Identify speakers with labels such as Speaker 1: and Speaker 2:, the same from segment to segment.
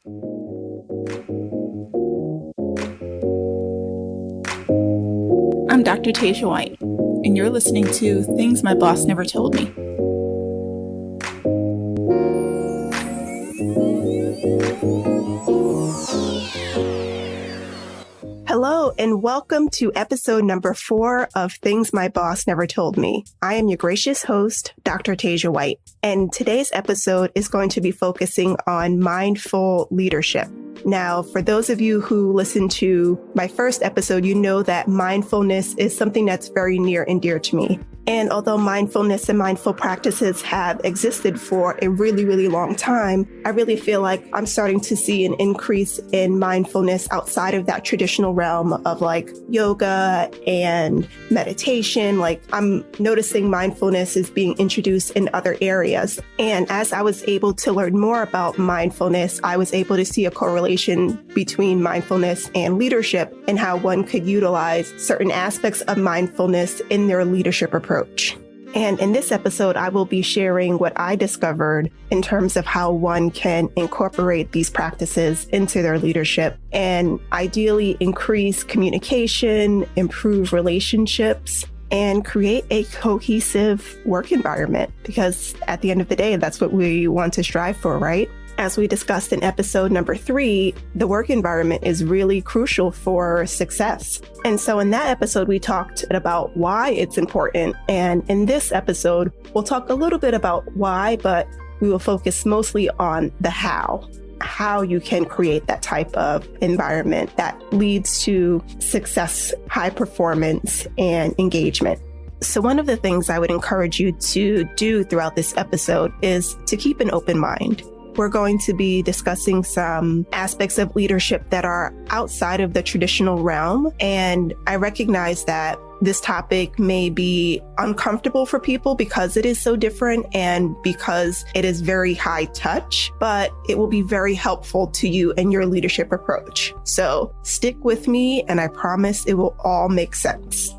Speaker 1: I'm Dr. Tasia White, and you're listening to Things My Boss Never Told Me.
Speaker 2: Hello, and welcome to episode number 4 of Things My Boss Never Told Me. I am your gracious host, Dr. Tasia White, and today's episode is going to be focusing on mindful leadership. Now, for those of you who listened to my first episode, you know that mindfulness is something that's very near and dear to me. And although mindfulness and mindful practices have existed for a really, really long time, I really feel like I'm starting to see an increase in mindfulness outside of that traditional realm of like yoga and meditation. Like I'm noticing mindfulness is being introduced in other areas. And as I was able to learn more about mindfulness, I was able to see a correlation between mindfulness and leadership and how one could utilize certain aspects of mindfulness in their leadership approach. And in this episode, I will be sharing what I discovered in terms of how one can incorporate these practices into their leadership and ideally increase communication, improve relationships, and create a cohesive work environment. Because at the end of the day, that's what we want to strive for, right? As we discussed in episode number 3, the work environment is really crucial for success. And so in that episode, we talked about why it's important. And in this episode, we'll talk a little bit about why, but we will focus mostly on the how you can create that type of environment that leads to success, high performance, and engagement. So one of the things I would encourage you to do throughout this episode is to keep an open mind. We're going to be discussing some aspects of leadership that are outside of the traditional realm. And I recognize that this topic may be uncomfortable for people because it is so different and because it is very high touch, but it will be very helpful to you and your leadership approach. So stick with me and I promise it will all make sense.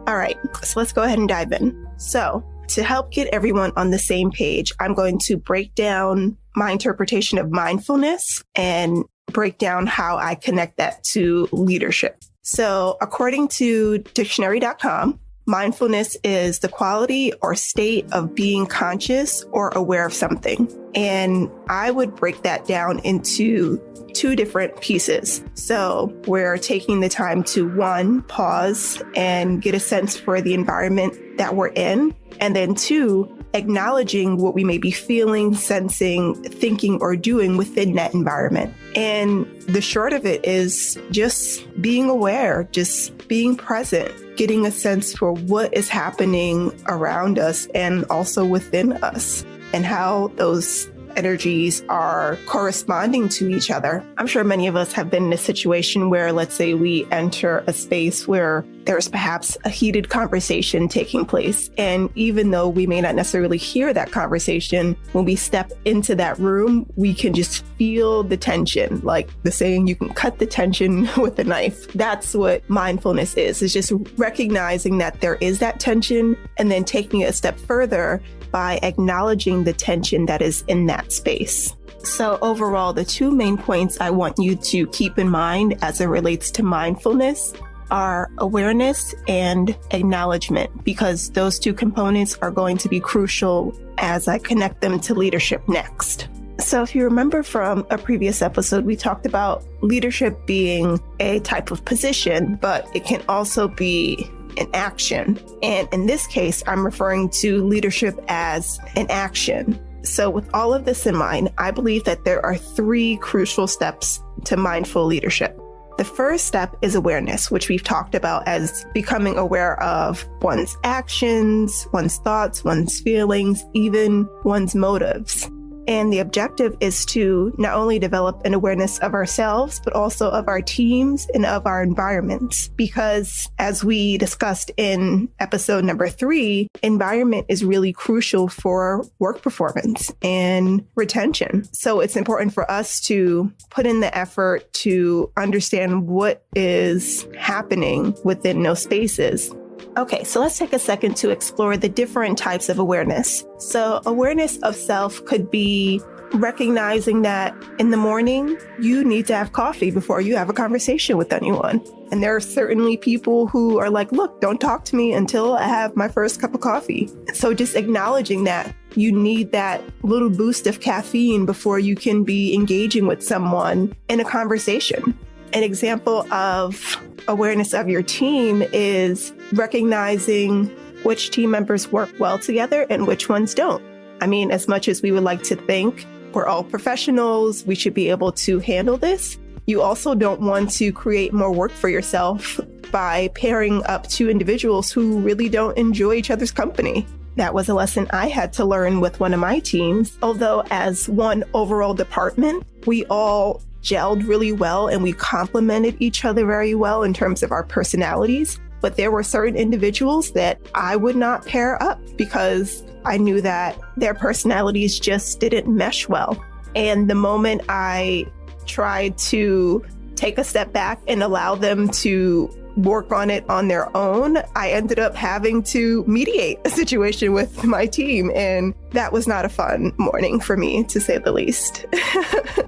Speaker 2: All right, so let's go ahead and dive in. So to help get everyone on the same page, I'm going to break down my interpretation of mindfulness and break down how I connect that to leadership. So according to dictionary.com, mindfulness is the quality or state of being conscious or aware of something. And I would break that down into 2 different pieces. So we're taking the time to 1, pause and get a sense for the environment that we're in. And then 2, acknowledging what we may be feeling, sensing, thinking, or doing within that environment. And the short of it is just being aware, just being present, getting a sense for what is happening around us and also within us and how those energies are corresponding to each other. I'm sure many of us have been in a situation where, let's say, we enter a space where there's perhaps a heated conversation taking place. And even though we may not necessarily hear that conversation, when we step into that room, we can just feel the tension. Like the saying, you can cut the tension with a knife. That's what mindfulness is. It's just recognizing that there is that tension and then taking it a step further by acknowledging the tension that is in that space. So overall, the 2 main points I want you to keep in mind as it relates to mindfulness are awareness and acknowledgement, because those 2 components are going to be crucial as I connect them to leadership next. So if you remember from a previous episode, we talked about leadership being a type of position, but it can also be an action. And in this case, I'm referring to leadership as an action. So with all of this in mind, I believe that there are 3 crucial steps to mindful leadership. The first step is awareness, which we've talked about as becoming aware of one's actions, one's thoughts, one's feelings, even one's motives. And the objective is to not only develop an awareness of ourselves, but also of our teams and of our environments. Because as we discussed in episode number 3, environment is really crucial for work performance and retention. So it's important for us to put in the effort to understand what is happening within those spaces. Okay, so let's take a second to explore the different types of awareness. So awareness of self could be recognizing that in the morning, you need to have coffee before you have a conversation with anyone. And there are certainly people who are like, look, don't talk to me until I have my first cup of coffee. So just acknowledging that you need that little boost of caffeine before you can be engaging with someone in a conversation. An example of awareness of your team is recognizing which team members work well together and which ones don't. I mean, as much as we would like to think we're all professionals, we should be able to handle this, you also don't want to create more work for yourself by pairing up two individuals who really don't enjoy each other's company. That was a lesson I had to learn with one of my teams. Although as one overall department, we all gelled really well and we complemented each other very well in terms of our personalities. But there were certain individuals that I would not pair up because I knew that their personalities just didn't mesh well. And the moment I tried to take a step back and allow them to work on it on their own, I ended up having to mediate a situation with my team. And that was not a fun morning for me, to say the least.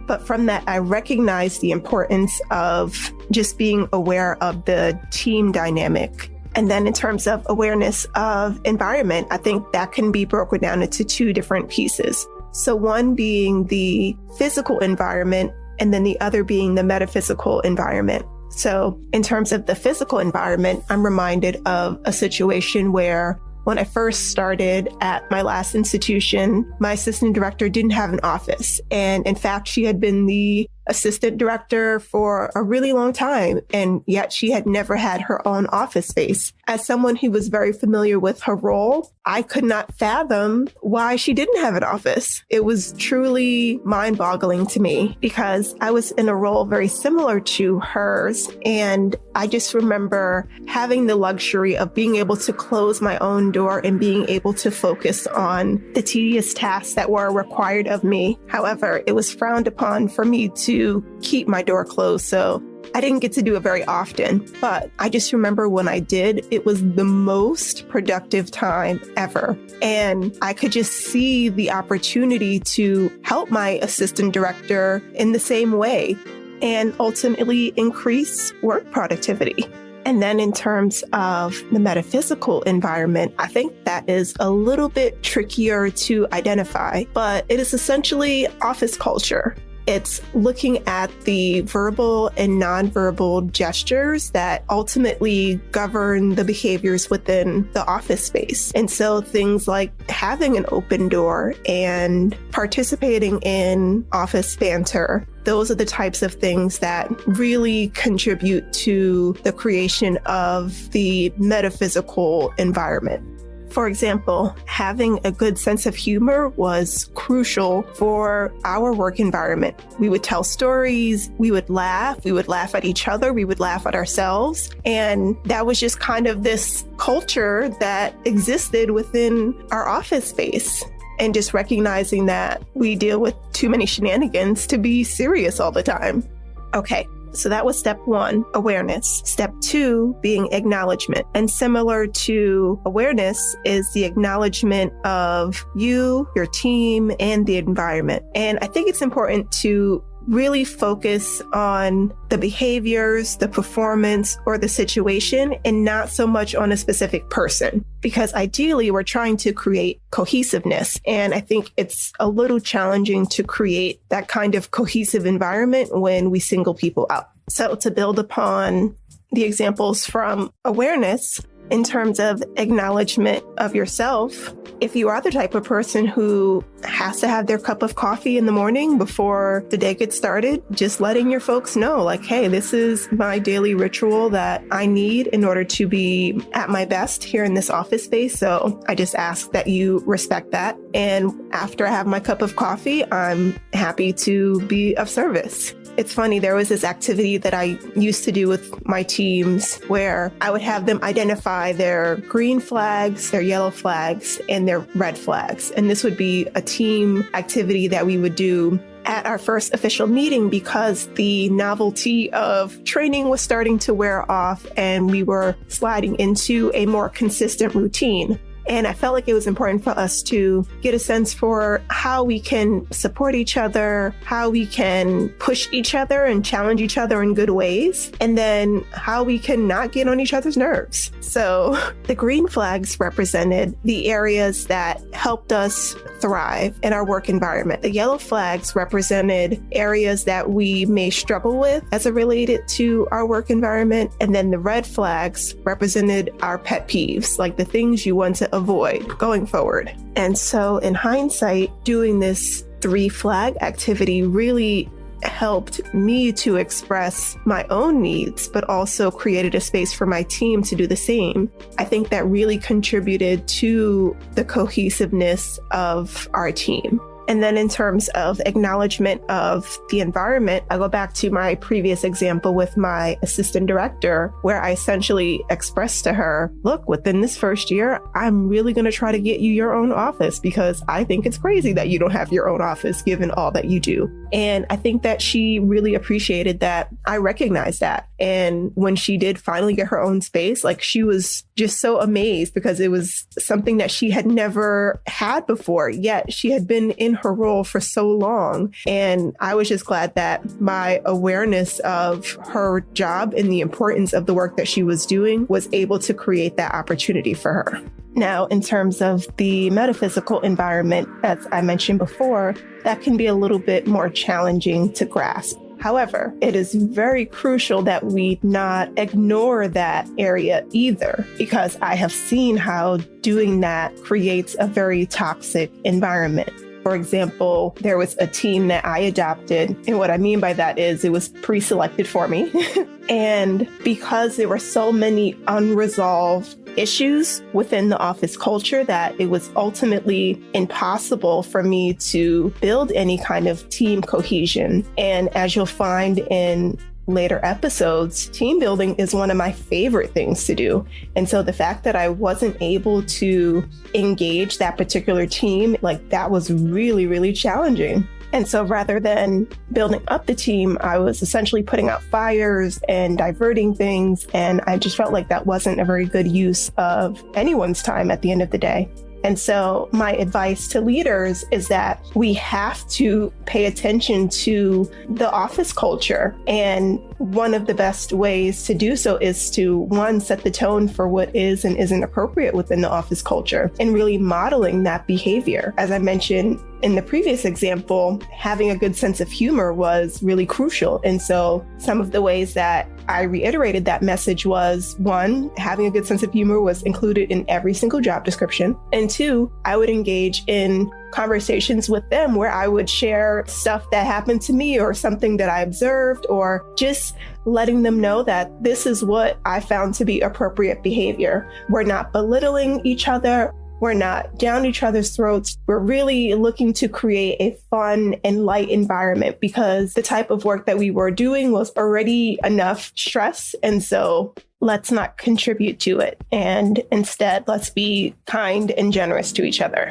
Speaker 2: But from that, I recognized the importance of just being aware of the team dynamic. And then in terms of awareness of environment, I think that can be broken down into two different pieces. So one being the physical environment, and then the other being the metaphysical environment. So in terms of the physical environment, I'm reminded of a situation where when I first started at my last institution, my assistant director didn't have an office. And in fact, she had been the assistant director for a really long time, and yet she had never had her own office space. As someone who was very familiar with her role, I could not fathom why she didn't have an office. It was truly mind-boggling to me because I was in a role very similar to hers, and I just remember having the luxury of being able to close my own door and being able to focus on the tedious tasks that were required of me. However, it was frowned upon for me to keep my door closed, so I didn't get to do it very often. But I just remember when I did, it was the most productive time ever. And I could just see the opportunity to help my assistant director in the same way and ultimately increase work productivity. And then in terms of the metaphysical environment, I think that is a little bit trickier to identify, but it is essentially office culture. It's looking at the verbal and nonverbal gestures that ultimately govern the behaviors within the office space. And so things like having an open door and participating in office banter, those are the types of things that really contribute to the creation of the metaphysical environment. For example, having a good sense of humor was crucial for our work environment. We would tell stories, we would laugh at each other, we would laugh at ourselves. And that was just kind of this culture that existed within our office space. And just recognizing that we deal with too many shenanigans to be serious all the time. Okay. So that was step one, awareness. Step two being acknowledgement. And similar to awareness is the acknowledgement of you, your team, and the environment. And I think it's important to really focus on the behaviors, the performance, or the situation, and not so much on a specific person. Because ideally, we're trying to create cohesiveness. And I think it's a little challenging to create that kind of cohesive environment when we single people out. So to build upon the examples from awareness, in terms of acknowledgement of yourself, if you are the type of person who has to have their cup of coffee in the morning before the day gets started, just letting your folks know, like, hey, this is my daily ritual that I need in order to be at my best here in this office space. So I just ask that you respect that. And after I have my cup of coffee, I'm happy to be of service. It's funny, there was this activity that I used to do with my teams where I would have them identify their green flags, their yellow flags, and their red flags. And this would be a team activity that we would do at our first official meeting because the novelty of training was starting to wear off and we were sliding into a more consistent routine. And I felt like it was important for us to get a sense for how we can support each other, how we can push each other and challenge each other in good ways, and then how we can not get on each other's nerves. So the green flags represented the areas that helped us thrive in our work environment. The yellow flags represented areas that we may struggle with as it related to our work environment. And then the red flags represented our pet peeves, like the things you want to avoid going forward. And so in hindsight, doing this 3 flag activity really helped me to express my own needs, but also created a space for my team to do the same. I think that really contributed to the cohesiveness of our team. And then in terms of acknowledgement of the environment, I go back to my previous example with my assistant director, where I essentially expressed to her, look, within this first year, I'm really going to try to get you your own office because I think it's crazy that you don't have your own office given all that you do. And I think that she really appreciated that I recognized that. And when she did finally get her own space, like she was just so amazed because it was something that she had never had before, yet she had been in her role for so long. And I was just glad that my awareness of her job and the importance of the work that she was doing was able to create that opportunity for her. Now, in terms of the metaphysical environment, as I mentioned before, that can be a little bit more challenging to grasp. However, it is very crucial that we not ignore that area either, because I have seen how doing that creates a very toxic environment. For example, there was a team that I adopted, and what I mean by that is it was pre-selected for me. And because there were so many unresolved issues within the office culture that it was ultimately impossible for me to build any kind of team cohesion. And as you'll find in later episodes, team building is one of my favorite things to do. And so the fact that I wasn't able to engage that particular team, like that was really, really challenging. And so rather than building up the team, I was essentially putting out fires and diverting things. And I just felt like that wasn't a very good use of anyone's time at the end of the day. And so my advice to leaders is that we have to pay attention to the office culture. And one of the best ways to do so is to, one, set the tone for what is and isn't appropriate within the office culture and really modeling that behavior. As I mentioned in the previous example, having a good sense of humor was really crucial. And so some of the ways that I reiterated that message was, one, having a good sense of humor was included in every single job description. And two, I would engage in conversations with them where I would share stuff that happened to me or something that I observed, or just letting them know that this is what I found to be appropriate behavior. We're not belittling each other. We're not down each other's throats. We're really looking to create a fun and light environment because the type of work that we were doing was already enough stress. And so let's not contribute to it. And instead, let's be kind and generous to each other.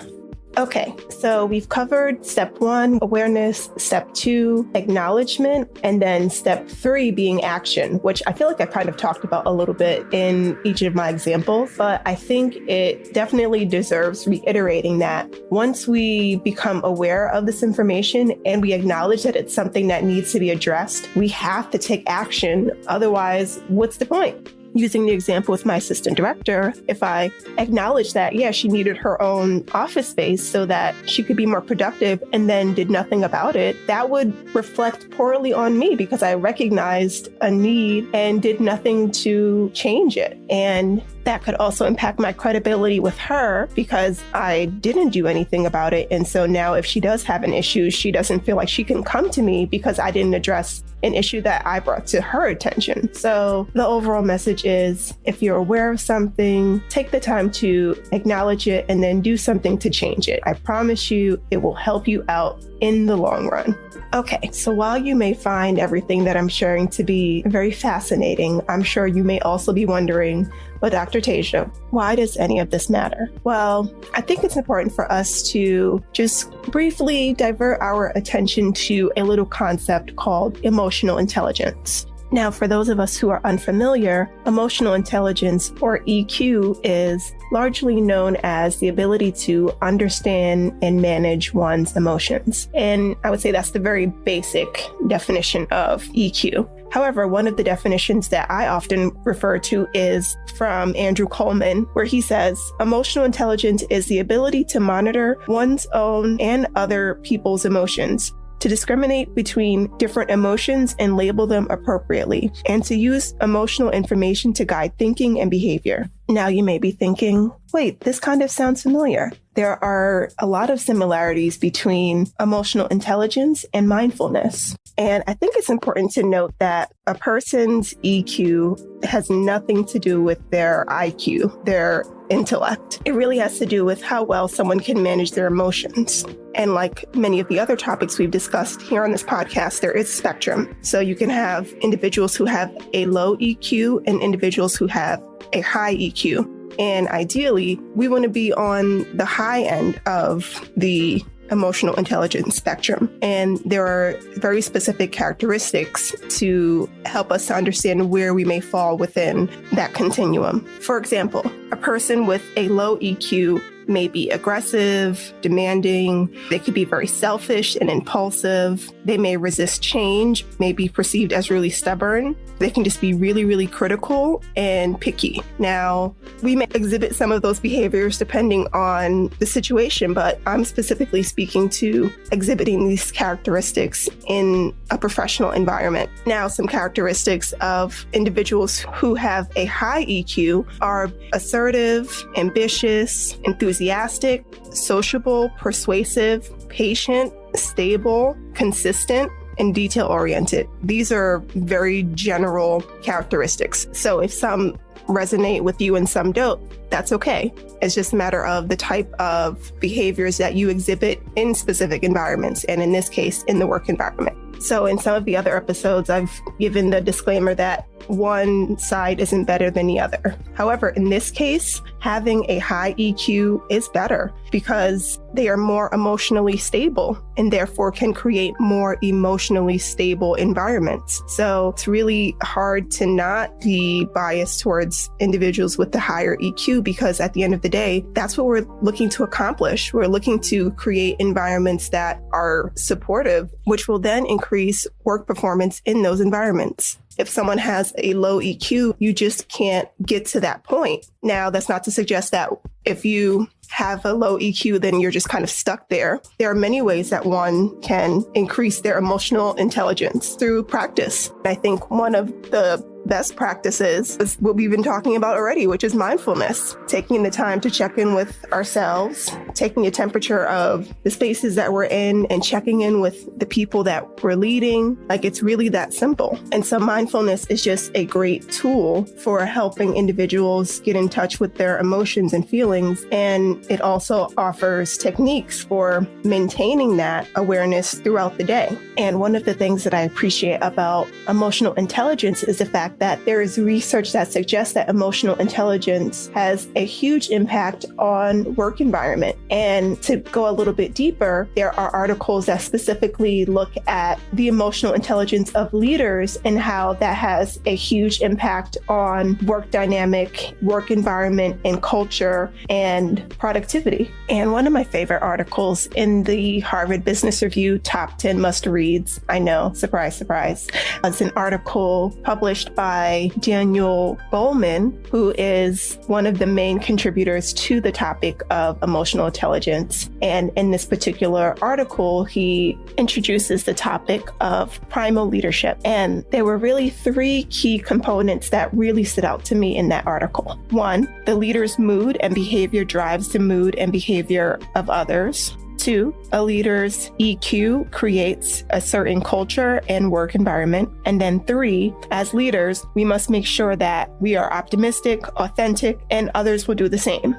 Speaker 2: Okay, so we've covered step 1, awareness, step 2, acknowledgement, and then step 3 being action, which I feel like I kind of talked about a little bit in each of my examples, but I think it definitely deserves reiterating that once we become aware of this information and we acknowledge that it's something that needs to be addressed, we have to take action. Otherwise, what's the point? Using the example with my assistant director, if I acknowledged that, yeah, she needed her own office space so that she could be more productive and then did nothing about it, that would reflect poorly on me because I recognized a need and did nothing to change it. And that could also impact my credibility with her because I didn't do anything about it. And so now if she does have an issue, she doesn't feel like she can come to me because I didn't address an issue that I brought to her attention. So the overall message is, if you're aware of something, take the time to acknowledge it and then do something to change it. I promise you, it will help you out in the long run. Okay, so while you may find everything that I'm sharing to be very fascinating, I'm sure you may also be wondering, but Dr. Tasia, why does any of this matter? Well, I think it's important for us to just briefly divert our attention to a little concept called emotional intelligence. Now, for those of us who are unfamiliar, emotional intelligence, or EQ, is largely known as the ability to understand and manage one's emotions. And I would say that's the very basic definition of EQ. However, one of the definitions that I often refer to is from Andrew Coleman, where he says, emotional intelligence is the ability to monitor one's own and other people's emotions, to discriminate between different emotions and label them appropriately, and to use emotional information to guide thinking and behavior. Now you may be thinking, wait, this kind of sounds familiar. There are a lot of similarities between emotional intelligence and mindfulness. And I think it's important to note that a person's EQ has nothing to do with their IQ, their intellect. It really has to do with how well someone can manage their emotions. And like many of the other topics we've discussed here on this podcast, there is spectrum. So you can have individuals who have a low EQ and individuals who have a high EQ. And ideally, we want to be on the high end of the emotional intelligence spectrum. And there are very specific characteristics to help us to understand where we may fall within that continuum. For example, a person with a low EQ may be aggressive, demanding. They could be very selfish and impulsive. They may resist change, may be perceived as really stubborn. They can just be really, really critical and picky. Now, we may exhibit some of those behaviors depending on the situation, but I'm specifically speaking to exhibiting these characteristics in a professional environment. Now, some characteristics of individuals who have a high EQ are assertive, ambitious, enthusiastic, sociable, persuasive, patient, stable, consistent, and detail-oriented. These are very general characteristics. So if some resonate with you and some don't, that's okay. It's just a matter of the type of behaviors that you exhibit in specific environments, and in this case, in the work environment. So in some of the other episodes, I've given the disclaimer that one side isn't better than the other. However, in this case, having a high EQ is better because they are more emotionally stable and therefore can create more emotionally stable environments. So it's really hard to not be biased towards individuals with the higher EQ because at the end of the day, that's what we're looking to accomplish. We're looking to create environments that are supportive, which will then increase work performance in those environments. If someone has a low EQ, you just can't get to that point. Now, that's not to suggest that if you have a low EQ, then you're just kind of stuck there. There are many ways that one can increase their emotional intelligence through practice. I think one of the best practices is what we've been talking about already, which is mindfulness. Taking the time to check in with ourselves, taking a temperature of the spaces that we're in and checking in with the people that we're leading. Like, it's really that simple. And so mindfulness is just a great tool for helping individuals get in touch with their emotions and feelings. And it also offers techniques for maintaining that awareness throughout the day. And one of the things that I appreciate about emotional intelligence is the fact that there is research that suggests that emotional intelligence has a huge impact on work environment. And to go a little bit deeper, there are articles that specifically look at the emotional intelligence of leaders and how that has a huge impact on work dynamic, work environment, and culture and productivity. And one of my favorite articles in the Harvard Business Review Top 10 Must Reads, I know, surprise, surprise, is an article published by Daniel Goleman, who is one of the main contributors to the topic of emotional intelligence. And in this particular article, he introduces the topic of primal leadership. And there were really three key components that really stood out to me in that article. One, the leader's mood and behavior drives the mood and behavior of others. Two, a leader's EQ creates a certain culture and work environment. And then three, as leaders, we must make sure that we are optimistic, authentic, and others will do the same.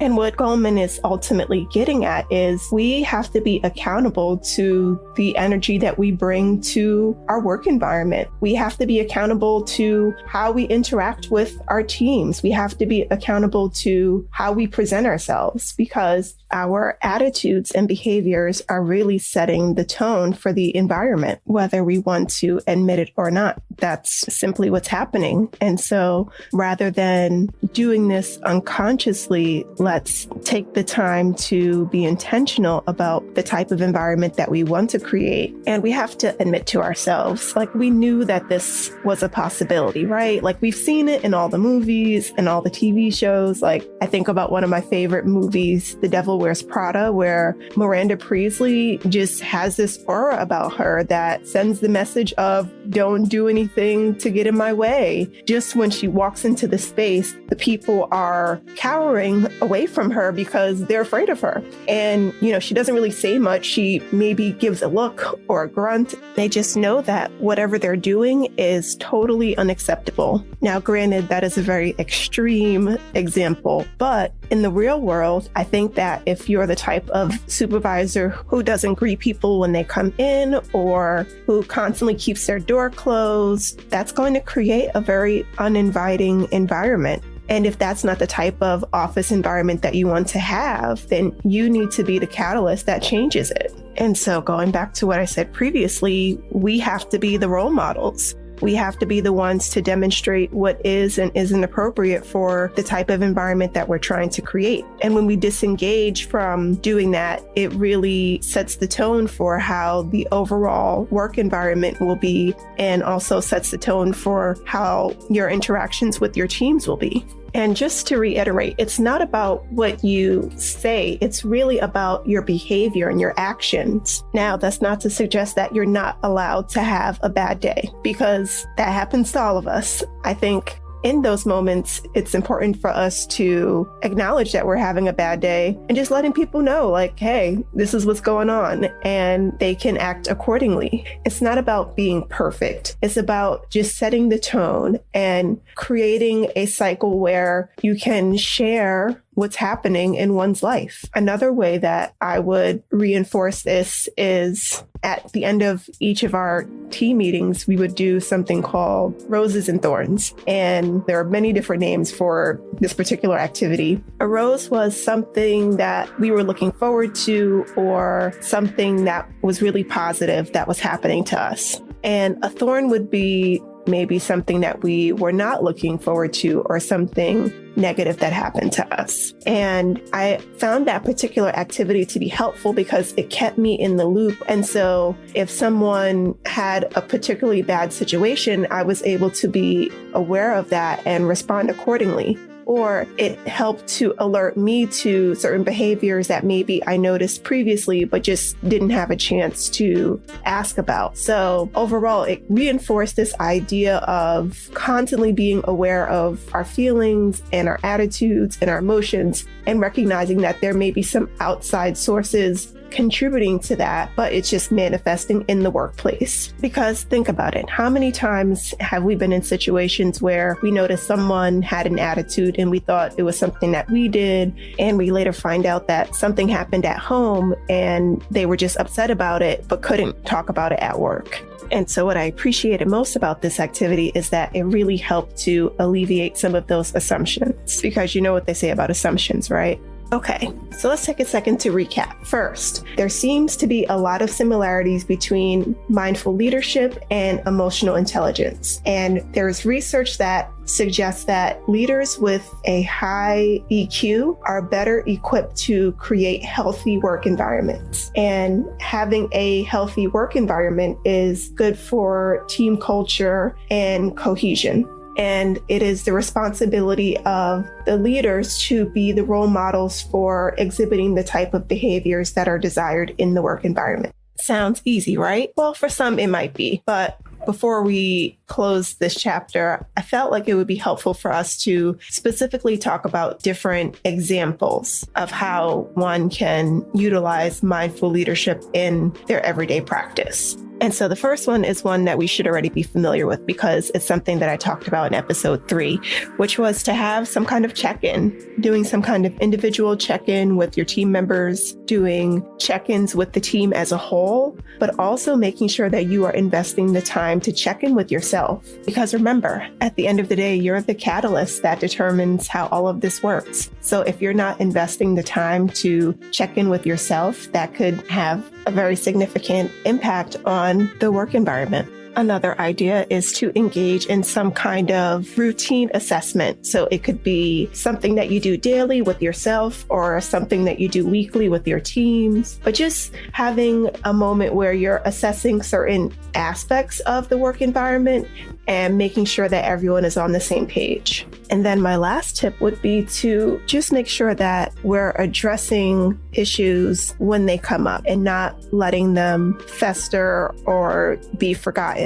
Speaker 2: And what Goleman is ultimately getting at is we have to be accountable to the energy that we bring to our work environment. We have to be accountable to how we interact with our teams. We have to be accountable to how we present ourselves, because our attitudes and behaviors are really setting the tone for the environment, whether we want to admit it or not. That's simply what's happening. And so rather than doing this unconsciously, let's take the time to be intentional about the type of environment that we want to create. And we have to admit to ourselves, like, we knew that this was a possibility, right? Like, we've seen it in all the movies and all the TV shows. Like, I think about one of my favorite movies, The Devil Wears Prada, where Miranda Priestley just has this aura about her that sends the message of don't do anything to get in my way. Just when she walks into the space, the people are cowering away from her because they're afraid of her. And, she doesn't really say much. She maybe gives a look or a grunt. They just know that whatever they're doing is totally unacceptable. Now, granted, that is a very extreme example, but in the real world, I think that if you're the type of supervisor who doesn't greet people when they come in or who constantly keeps their door closed, that's going to create a very uninviting environment. And if that's not the type of office environment that you want to have, then you need to be the catalyst that changes it. And so going back to what I said previously, we have to be the role models. We have to be the ones to demonstrate what is and isn't appropriate for the type of environment that we're trying to create. And when we disengage from doing that, it really sets the tone for how the overall work environment will be, and also sets the tone for how your interactions with your teams will be. And just to reiterate, it's not about what you say, it's really about your behavior and your actions. Now, that's not to suggest that you're not allowed to have a bad day, because that happens to all of us. I think in those moments, it's important for us to acknowledge that we're having a bad day and just letting people know, like, hey, this is what's going on, and they can act accordingly. It's not about being perfect. It's about just setting the tone and creating a cycle where you can share what's happening in one's life. Another way that I would reinforce this is at the end of each of our team meetings, we would do something called Roses and Thorns. And there are many different names for this particular activity. A rose was something that we were looking forward to, or something that was really positive that was happening to us. And a thorn would be maybe something that we were not looking forward to, or something negative that happened to us. And I found that particular activity to be helpful because it kept me in the loop. And so if someone had a particularly bad situation, I was able to be aware of that and respond accordingly. Or it helped to alert me to certain behaviors that maybe I noticed previously, but just didn't have a chance to ask about. So overall, it reinforced this idea of constantly being aware of our feelings and our attitudes and our emotions, and recognizing that there may be some outside sources contributing to that, but it's just manifesting in the workplace. Because think about it. How many times have we been in situations where we noticed someone had an attitude and we thought it was something that we did, and we later find out that something happened at home and they were just upset about it, but couldn't talk about it at work. And so what I appreciated most about this activity is that it really helped to alleviate some of those assumptions, because you know what they say about assumptions, right? Okay, so let's take a second to recap. First, there seems to be a lot of similarities between mindful leadership and emotional intelligence. And there's research that suggests that leaders with a high EQ are better equipped to create healthy work environments. And having a healthy work environment is good for team culture and cohesion. And it is the responsibility of the leaders to be the role models for exhibiting the type of behaviors that are desired in the work environment. Sounds easy, right? Well, for some it might be, but before we close this chapter, I felt like it would be helpful for us to specifically talk about different examples of how one can utilize mindful leadership in their everyday practice. And so the first one is one that we should already be familiar with because it's something that I talked about in episode 3, which was to have some kind of check-in, doing some kind of individual check-in with your team members, doing check-ins with the team as a whole, but also making sure that you are investing the time to check in with yourself. Because remember, at the end of the day, you're the catalyst that determines how all of this works. So if you're not investing the time to check in with yourself, that could have a very significant impact on the work environment. Another idea is to engage in some kind of routine assessment. So it could be something that you do daily with yourself or something that you do weekly with your teams, but just having a moment where you're assessing certain aspects of the work environment and making sure that everyone is on the same page. And then my last tip would be to just make sure that we're addressing issues when they come up and not letting them fester or be forgotten.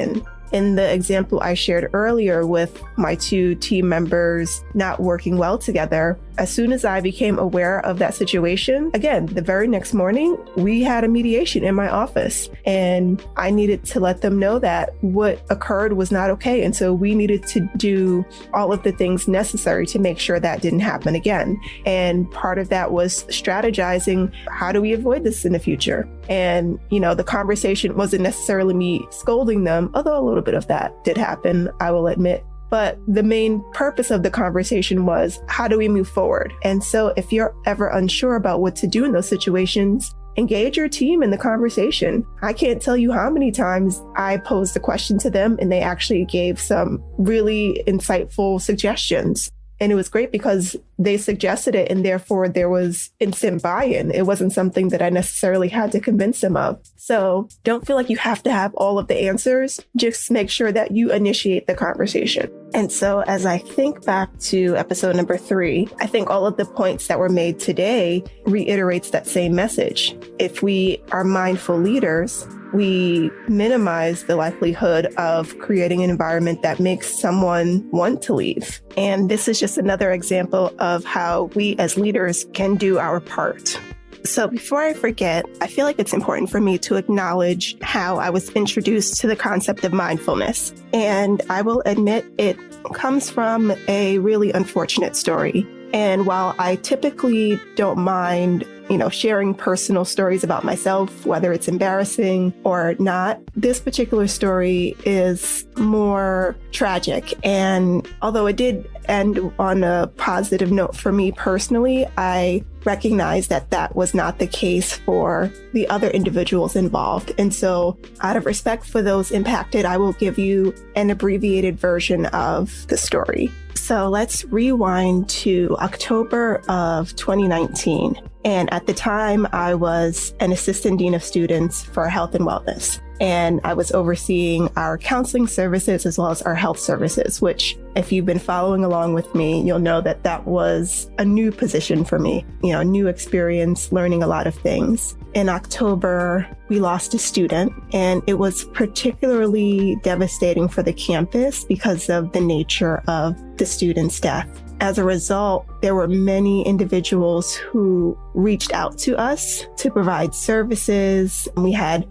Speaker 2: In the example I shared earlier with my 2 team members not working well together, as soon as I became aware of that situation, again, the very next morning, we had a mediation in my office and I needed to let them know that what occurred was not okay. And so we needed to do all of the things necessary to make sure that didn't happen again. And part of that was strategizing, how do we avoid this in the future? And, the conversation wasn't necessarily me scolding them, although a little bit of that did happen, I will admit. But the main purpose of the conversation was, how do we move forward? And so if you're ever unsure about what to do in those situations, engage your team in the conversation. I can't tell you how many times I posed a question to them and they actually gave some really insightful suggestions. And it was great because they suggested it and therefore there was instant buy-in. It wasn't something that I necessarily had to convince them of. So don't feel like you have to have all of the answers. Just make sure that you initiate the conversation. And so as I think back to episode number 3, I think all of the points that were made today reiterates that same message. If we are mindful leaders, we minimize the likelihood of creating an environment that makes someone want to leave. And this is just another example of how we as leaders can do our part. So before I forget, I feel like it's important for me to acknowledge how I was introduced to the concept of mindfulness. And I will admit it comes from a really unfortunate story. And while I typically don't mind sharing personal stories about myself, whether it's embarrassing or not, this particular story is more tragic. And although it did end on a positive note for me personally, I recognize that that was not the case for the other individuals involved. And so out of respect for those impacted, I will give you an abbreviated version of the story. So let's rewind to October of 2019. And at the time, I was an assistant dean of students for health and wellness. And I was overseeing our counseling services as well as our health services, which if you've been following along with me, you'll know that that was a new position for me, a new experience, learning a lot of things. In October, we lost a student, and it was particularly devastating for the campus because of the nature of the student's death. As a result, there were many individuals who reached out to us to provide services. We had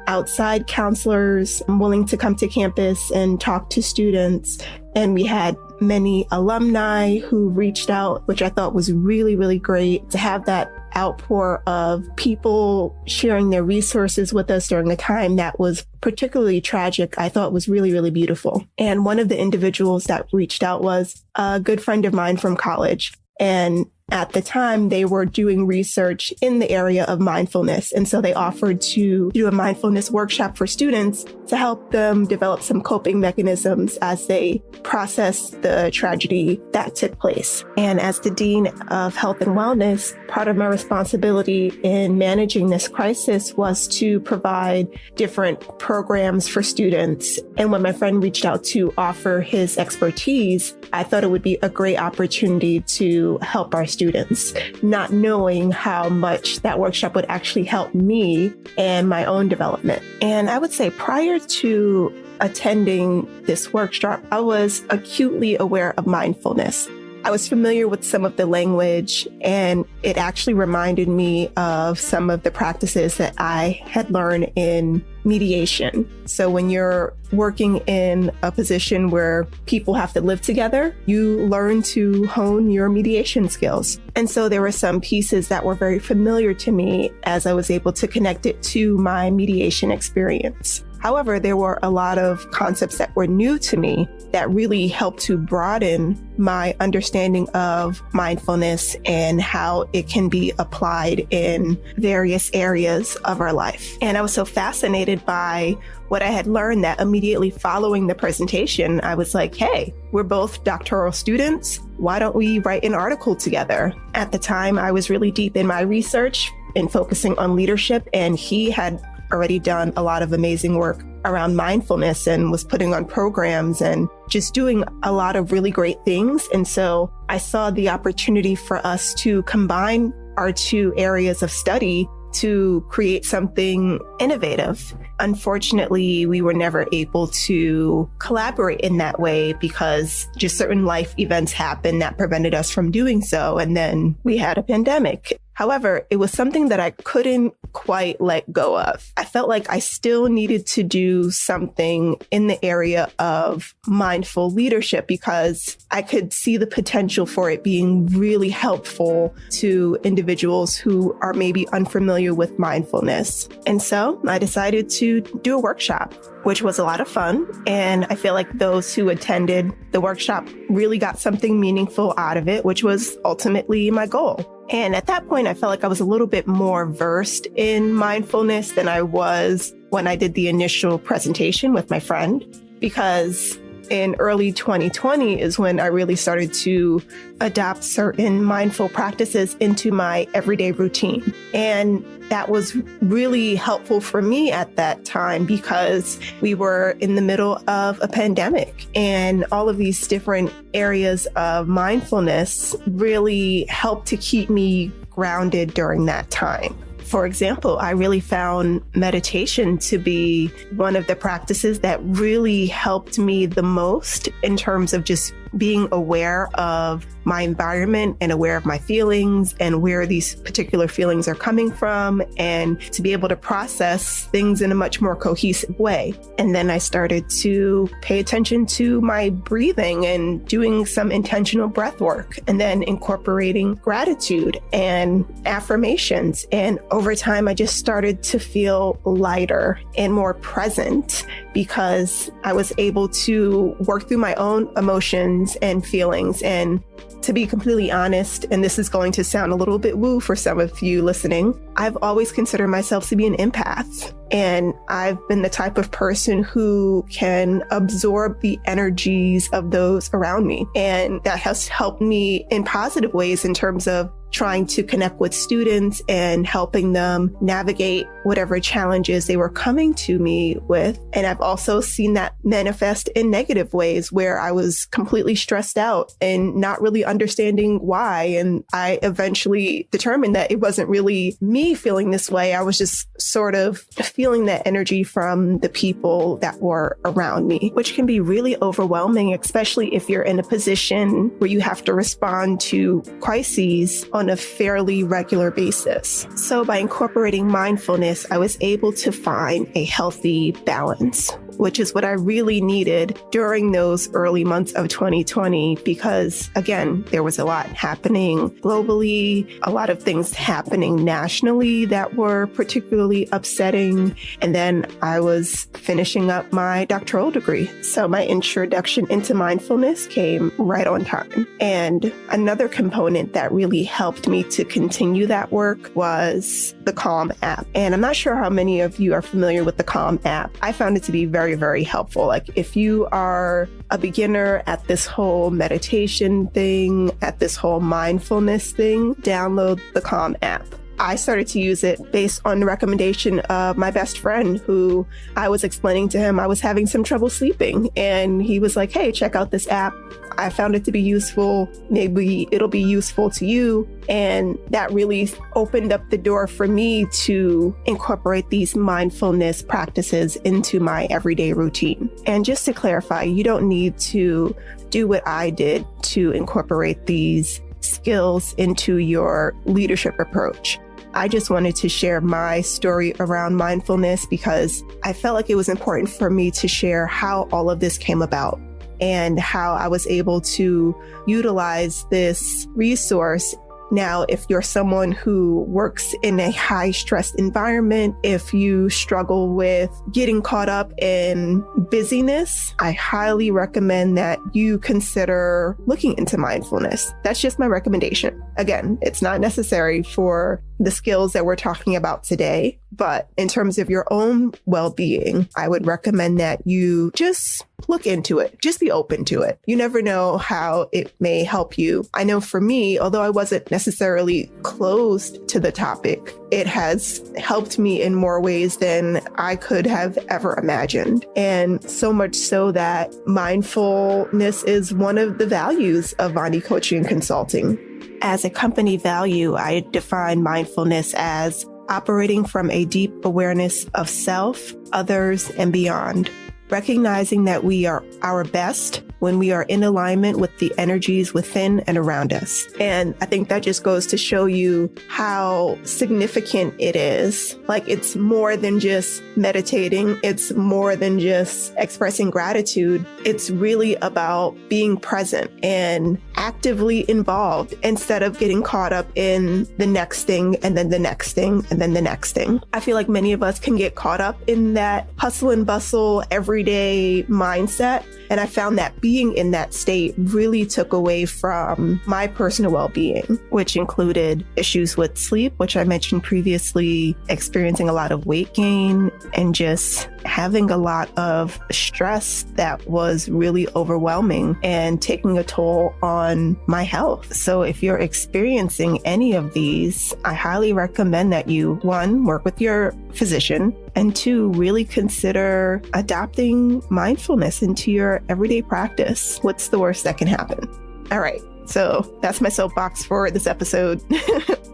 Speaker 2: outside counselors willing to come to campus and talk to students. And we had many alumni who reached out, which I thought was really, really great to have that outpour of people sharing their resources with us during a time that was particularly tragic. I thought was really, really beautiful. And one of the individuals that reached out was a good friend of mine from college. And at the time, they were doing research in the area of mindfulness. And so they offered to do a mindfulness workshop for students to help them develop some coping mechanisms as they process the tragedy that took place. And as the Dean of Health and Wellness, part of my responsibility in managing this crisis was to provide different programs for students. And when my friend reached out to offer his expertise, I thought it would be a great opportunity to help our students, not knowing how much that workshop would actually help me and my own development. And I would say prior to attending this workshop, I was acutely aware of mindfulness. I was familiar with some of the language, and it actually reminded me of some of the practices that I had learned in mediation. So when you're working in a position where people have to live together, you learn to hone your mediation skills. And so there were some pieces that were very familiar to me as I was able to connect it to my mediation experience. However, there were a lot of concepts that were new to me that really helped to broaden my understanding of mindfulness and how it can be applied in various areas of our life. And I was so fascinated by what I had learned that immediately following the presentation, I was like, hey, we're both doctoral students. Why don't we write an article together? At the time, I was really deep in my research and focusing on leadership, and he had already done a lot of amazing work around mindfulness and was putting on programs and just doing a lot of really great things. And so I saw the opportunity for us to combine our two areas of study to create something innovative. Unfortunately, we were never able to collaborate in that way because just certain life events happened that prevented us from doing so. And then we had a pandemic. However, it was something that I couldn't quite let go of. I felt like I still needed to do something in the area of mindful leadership because I could see the potential for it being really helpful to individuals who are maybe unfamiliar with mindfulness. And so I decided to do a workshop, which was a lot of fun. And I feel like those who attended the workshop really got something meaningful out of it, which was ultimately my goal. And at that point, I felt like I was a little bit more versed in mindfulness than I was when I did the initial presentation with my friend, because in early 2020 is when I really started to adopt certain mindful practices into my everyday routine. And that was really helpful for me at that time because we were in the middle of a pandemic, and all of these different areas of mindfulness really helped to keep me grounded during that time. For example, I really found meditation to be one of the practices that really helped me the most in terms of just being aware of my environment and aware of my feelings and where these particular feelings are coming from, and to be able to process things in a much more cohesive way. And then I started to pay attention to my breathing and doing some intentional breath work, and then incorporating gratitude and affirmations. And over time, I just started to feel lighter and more present because I was able to work through my own emotions and feelings. And to be completely honest, and this is going to sound a little bit woo for some of you listening, I've always considered myself to be an empath. And I've been the type of person who can absorb the energies of those around me. And that has helped me in positive ways in terms of trying to connect with students and helping them navigate whatever challenges they were coming to me with. And I've also seen that manifest in negative ways where I was completely stressed out and not really understanding why. And I eventually determined that it wasn't really me feeling this way. I was just sort of feeling that energy from the people that were around me, which can be really overwhelming, especially if you're in a position where you have to respond to crises on a fairly regular basis. So by incorporating mindfulness, I was able to find a healthy balance, which is what I really needed during those early months of 2020, because again, there was a lot happening globally, a lot of things happening nationally that were particularly upsetting. And then I was finishing up my doctoral degree. So my introduction into mindfulness came right on time. And another component that really helped me to continue that work was the Calm app. And I'm not sure how many of you are familiar with the Calm app. I found it to be very, very helpful. Like if you are a beginner at this whole meditation thing, at this whole mindfulness thing, download the Calm app. I started to use it based on the recommendation of my best friend, who I was explaining to him I was having some trouble sleeping. And he was like, hey, check out this app. I found it to be useful. Maybe it'll be useful to you. And that really opened up the door for me to incorporate these mindfulness practices into my everyday routine. And just to clarify, you don't need to do what I did to incorporate these skills into your leadership approach. I just wanted to share my story around mindfulness because I felt like it was important for me to share how all of this came about and how I was able to utilize this resource. Now, if you're someone who works in a high stress environment, if you struggle with getting caught up in busyness, I highly recommend that you consider looking into mindfulness. That's just my recommendation. Again, it's not necessary for the skills that we're talking about today, but in terms of your own well-being, I would recommend that you just look into it. Just be open to it. You never know how it may help you. I know for me, although I wasn't necessarily closed to the topic, it has helped me in more ways than I could have ever imagined. And so much so that mindfulness is one of the values of Vonni Coaching and Consulting. As a company value, I define mindfulness as operating from a deep awareness of self, others, and beyond. Recognizing that we are our best when we are in alignment with the energies within and around us. And I think that just goes to show you how significant it is. Like, it's more than just meditating. It's more than just expressing gratitude. It's really about being present and actively involved instead of getting caught up in the next thing and then the next thing and then the next thing. I feel like many of us can get caught up in that hustle and bustle everyday mindset. And I found that being in that state really took away from my personal well-being, which included issues with sleep, which I mentioned previously, experiencing a lot of weight gain, and just having a lot of stress that was really overwhelming and taking a toll on my health. So if you're experiencing any of these, I highly recommend that you, one, work with your physician, and two, really consider adopting mindfulness into your everyday practice. What's the worst that can happen? All right. So that's my soapbox for this episode.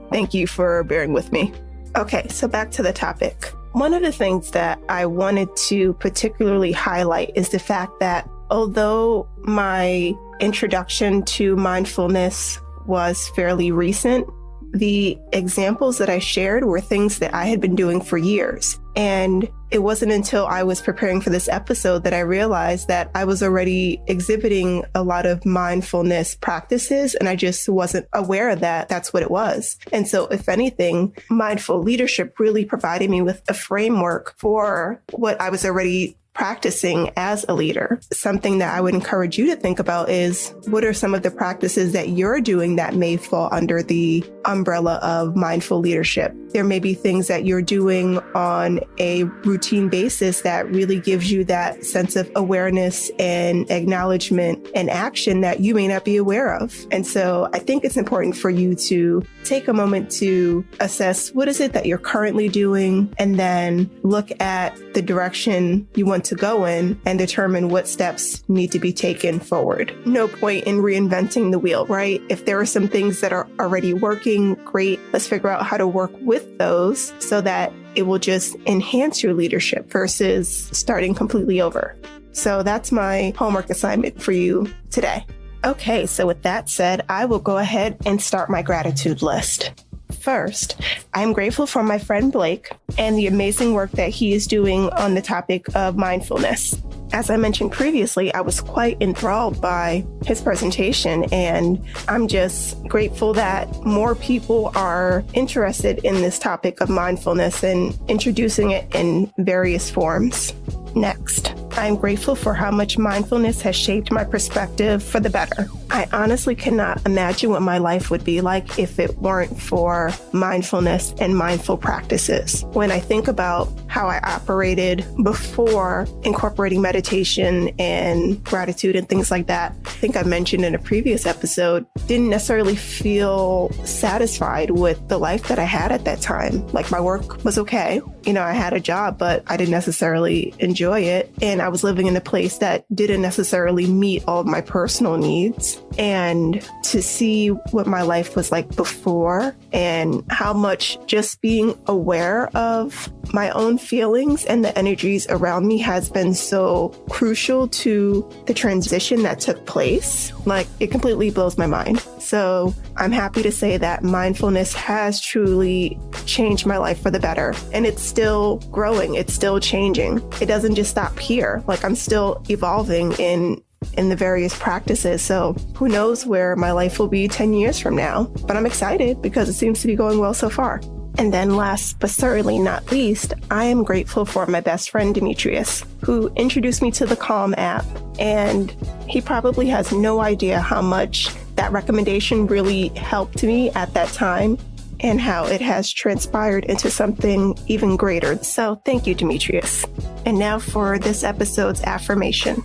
Speaker 2: Thank you for bearing with me. Okay. So back to the topic. One of the things that I wanted to particularly highlight is the fact that although my introduction to mindfulness was fairly recent, the examples that I shared were things that I had been doing for years. And it wasn't until I was preparing for this episode that I realized that I was already exhibiting a lot of mindfulness practices, and I just wasn't aware that that's what it was. And so, if anything, mindful leadership really provided me with a framework for what I was already practicing as a leader. Something that I would encourage you to think about is, what are some of the practices that you're doing that may fall under the umbrella of mindful leadership? There may be things that you're doing on a routine basis that really gives you that sense of awareness and acknowledgement and action that you may not be aware of. And so I think it's important for you to take a moment to assess what is it that you're currently doing, and then look at the direction you want to go in and determine what steps need to be taken forward. No point in reinventing the wheel, right? If there are some things that are already working, great. Let's figure out how to work with those so that it will just enhance your leadership versus starting completely over. So that's my homework assignment for you today. Okay, so with that said, I will go ahead and start my gratitude list. First, I'm grateful for my friend Blake and the amazing work that he is doing on the topic of mindfulness. As I mentioned previously, I was quite enthralled by his presentation, and I'm just grateful that more people are interested in this topic of mindfulness and introducing it in various forms. Next, I'm grateful for how much mindfulness has shaped my perspective for the better. I honestly cannot imagine what my life would be like if it weren't for mindfulness and mindful practices. When I think about how I operated before incorporating meditation and gratitude and things like that, I think I mentioned in a previous episode, didn't necessarily feel satisfied with the life that I had at that time. Like, my work was okay. I had a job, but I didn't necessarily enjoy it. And I was living in a place that didn't necessarily meet all of my personal needs. and to see what my life was like before and how much just being aware of my own feelings and the energies around me has been so crucial to the transition that took place. Like, it completely blows my mind. So I'm happy to say that mindfulness has truly changed my life for the better. And it's still growing. It's still changing. It doesn't just stop here. Like, I'm still evolving in the various practices. So who knows where my life will be 10 years from now. But I'm excited because it seems to be going well so far. And then last but certainly not least, I am grateful for my best friend, Demetrius, who introduced me to the Calm app. And he probably has no idea how much that recommendation really helped me at that time and how it has transpired into something even greater. So thank you, Demetrius. And now for this episode's affirmation.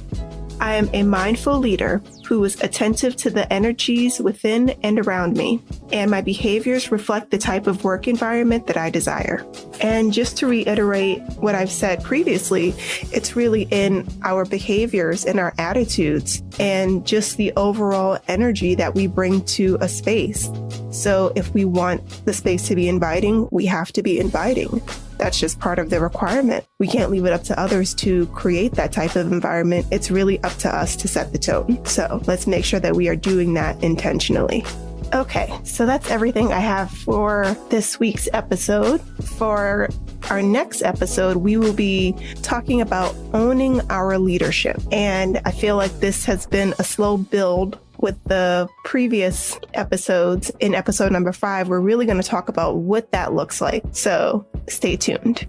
Speaker 2: I am a mindful leader who is attentive to the energies within and around me, and my behaviors reflect the type of work environment that I desire. And just to reiterate what I've said previously, it's really in our behaviors and our attitudes and just the overall energy that we bring to a space. So if we want the space to be inviting, we have to be inviting. That's just part of the requirement. We can't leave it up to others to create that type of environment. It's really up to us to set the tone. So let's make sure that we are doing that intentionally. Okay, so that's everything I have for this week's episode. For our next episode, we will be talking about owning our leadership. And I feel like this has been a slow build with the previous episodes. In episode number 5, we're really going to talk about what that looks like. So stay tuned.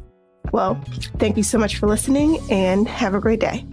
Speaker 2: Well, thank you so much for listening and have a great day.